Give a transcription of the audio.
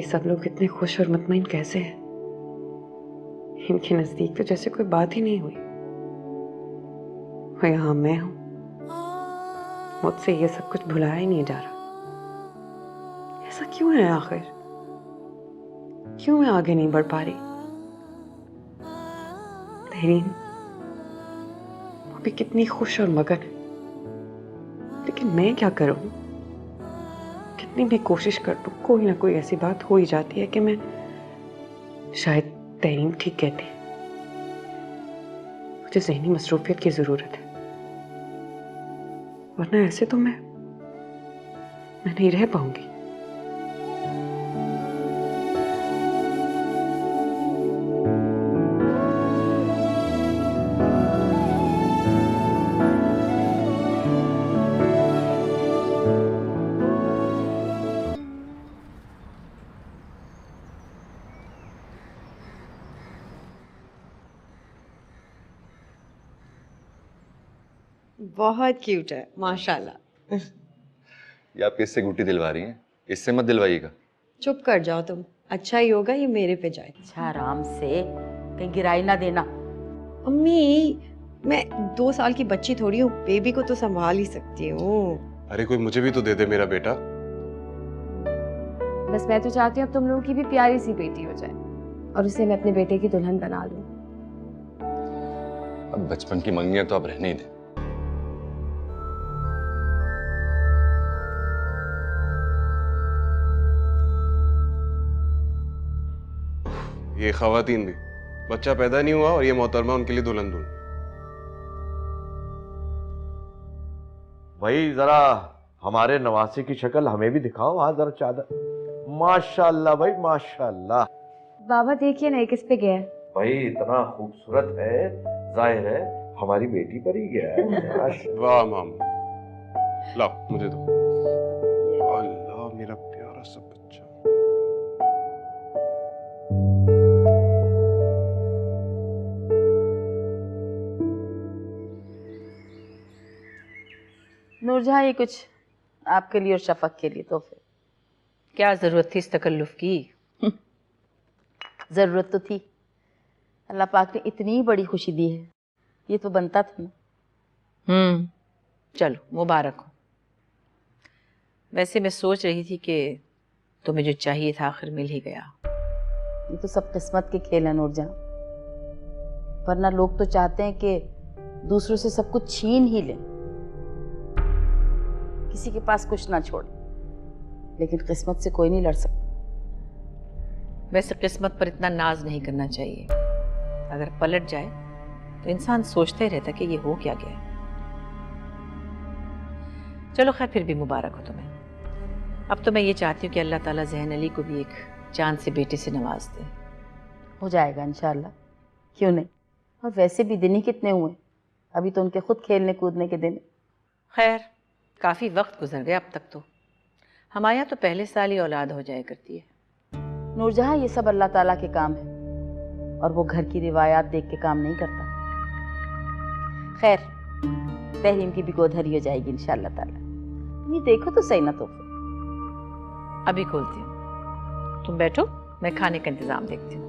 सब लोग इतने खुश और मुतमईन कैसे हैं? इनके नजदीक तो जैसे कोई बात ही नहीं हुई। और यहाँ मैं हूं, मुझसे ये सब कुछ भुलाया ही नहीं जा रहा। ऐसा क्यों है आखिर? क्यों मैं आगे नहीं बढ़ पा रही? तहरीन वो भी कितनी खुश और मगन है, लेकिन मैं क्या करूं? कितनी भी कोशिश कर लूं, कोई ना कोई ऐसी बात हो ही जाती है कि मैं शायद तहरीन ठीक कहती है, मुझे ज़हनी मसरूफियत की जरूरत है, वरना ऐसे तो मैं नहीं रह पाऊंगी। बहुत क्यूट है माशाल्लाह। ये आप किससे गुट्टी दिलवा रही हैं? इससे मत दिलवाइएगा। चुप कर जाओ तुम, अच्छा ही होगा ये मेरे पे जाए। अच्छा आराम से, कहीं गिराई ना देना। अम्मी मैं 2 साल की बच्ची थोड़ी हूँ, बेबी को तो संभाल ही सकती हूँ। अरे कोई मुझे भी तो दे दे मेरा बेटा। बस मैं तो चाहती हूँ अब तुम लोगों की भी प्यारी सी बेटी हो जाए और उसे मैं अपने बेटे की दुल्हन बना लूं। अब बचपन की मंगियां तो अब रहने ही दे। ये खवातीन भी, बच्चा पैदा नहीं हुआ और ये मोहतरमा उनके लिए दुल्हन दूल्हा। भाई जरा हमारे नवासे की शक्ल हमें भी दिखाओ। हाँ जरा चादर। माशाल्लाह भाई माशाल्लाह। बाबा देखिए ना, ये किस पे गया है? भाई इतना खूबसूरत है, जाहिर है हमारी बेटी पर ही गया है। वाह मामा, लाओ मुझे दो। अल्लाह मेरा प्यारा सा बच्चा। नूरजहां, ये कुछ आपके लिए और शफक के लिए तोहफे। क्या जरूरत थी इस तकल्लुफ की? जरूरत तो थी, अल्लाह पाक ने इतनी बड़ी खुशी दी है, ये तो बनता था ना। चलो मुबारक हो। वैसे मैं सोच रही थी कि तुम्हें जो चाहिए था आखिर मिल ही गया। ये तो सब किस्मत के खेल है नूरजहां, वरना लोग तो चाहते हैं कि दूसरों से सब कुछ छीन ही लें, किसी के पास कुछ ना छोड़े, लेकिन किस्मत से कोई नहीं लड़ सकता। वैसे किस्मत पर इतना नाज नहीं करना चाहिए, अगर पलट जाए तो इंसान सोचता ही रहता कि ये हो क्या गया। चलो खैर, फिर भी मुबारक हो तुम्हें। अब तो मैं ये चाहती हूँ कि अल्लाह ताला ज़हन अली को भी एक चांद से बेटे से नवाज दे। हो जाएगा इंशाल्लाह, क्यों नहीं। और वैसे भी दिन ही कितने हुए, अभी तो उनके खुद खेलने कूदने के दिन। खैर काफ़ी वक्त गुजर गया अब तक तो। हमारे यहाँ तो पहले साल ही औलाद हो जाया करती है। नूरजहां, ये सब अल्लाह ताला के काम है और वो घर की रिवायात देख के काम नहीं करता। खैर तहरीम की भी गोदहरी हो जाएगी इंशाल्लाह ताला। ये देखो तो सही ना तोहफे। अभी खोलती हूँ, तुम बैठो, मैं खाने का इंतजाम देखती हूँ।